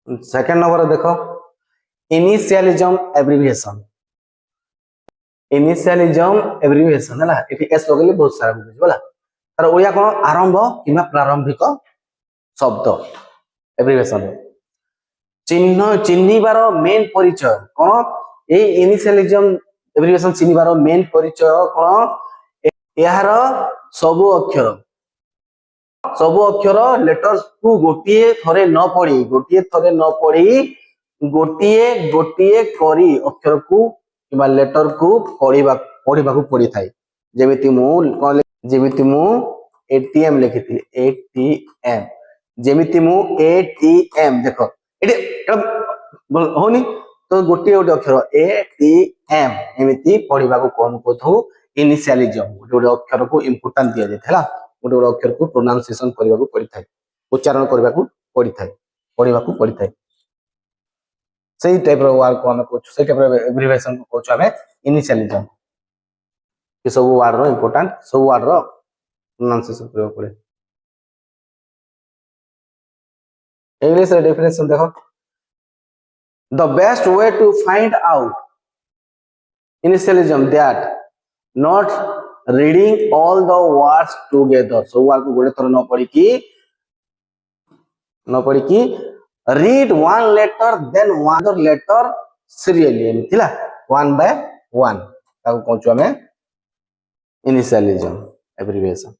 Second number देखो initialism abbreviation. Initialism abbreviation है ये एस लगेले बहुत सारा बुझ बोला तार ओया कोन आरंभ किबा प्रारंभिक शब्द एब्रिविएशन चिन्ह चिन्हिबार मेन परिचय कोन ए इनिशियलिज्म एब्रिविएशन चिन्हिबार मेन परिचय कोन यार सबु अक्षर लेटर्स को गोटिए थरे न पड़ी गोटिए करी अक्षर को किबा लेटर को पढ़ा को पड़ी थाए जेमिति मु एटीएम लिखिथि एटीएम जेमिति मु एटीएम देखो एटी होनी तो गोटिए गोटे अक्षर एटीएम एमिति पढ़ा को कौन कहथु इनिशियलिज्म गोटे अक्षर को इंपोर्टेंस दिया जाय गोटे अक्षर को प्रोनाउंसिएशन करबा को पड़ी थाए उच्चारण करबा को पड़ी थाए पढ़ा को पड़ी थाए सही टाइप रो वर्ड को हम कहछु सही टाइप रो एब्रिविएशन को कहछु हमें इनिशियलिज्म ये सब वर्ड रो इंपोर्टेंट सब वर्ड रो प्रोनाउंसिएशन करबा पड़े इंग्लिश रे डेफिनेशन देखो the best way to find out initialism that not reading all the words together सब वर्ड को गोटे थर न पड़ी की read one letter then one other letter serially एमितिला one by one ताको कहछु हमें इनिशियलिज्म एब्रिविएशन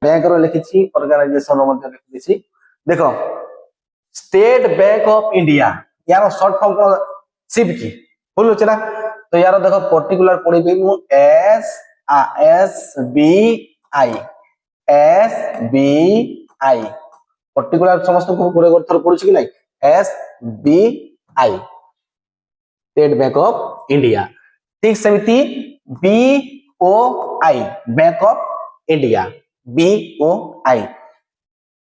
बैंक रो लिखिछि ऑर्गेनाइजेशन रो मध्ये लिखिछि देखो स्टेट बैंक ऑफ इंडिया यार शॉर्ट फॉर्म को सिप की बोलो चला तो यार देखो पर्टिकुलर पढिबे मु एस बी आई पर्टिकुलर समस्त को पूरे थर पड़ुछि कि नहीं SBI state bank of India ठीक सेमिति BOI bank of India BOI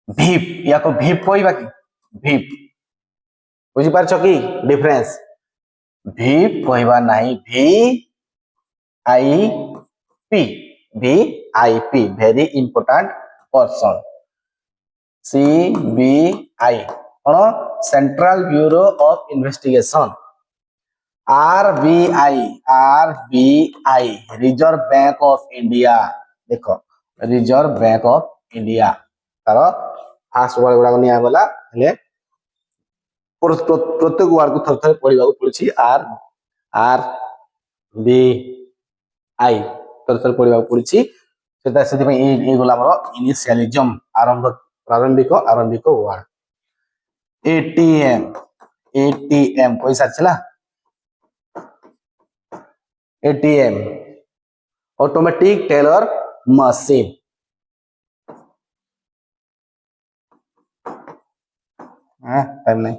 भीप या को भीप कहबा कि भीप बुझी पारछ कि डिफरेंस भीप कहबा नहीं VIP very important person CBI central bureau of investigation RBI reserve bank of India देखो रिजर्व बैंक ऑफ इंडिया तार फास्ट वर्ड गुडा निया गला हेले प्रत्येक वर्ड को थर थर पढ़िबा को पड़छि RBI थर थर पढ़िबा को पड़छि सेटा सेति में ए गला हमर इनिशियलिज्म प्रारंभिक वर्ड ATM पैसा चला ATM automatic teller machine time नहीं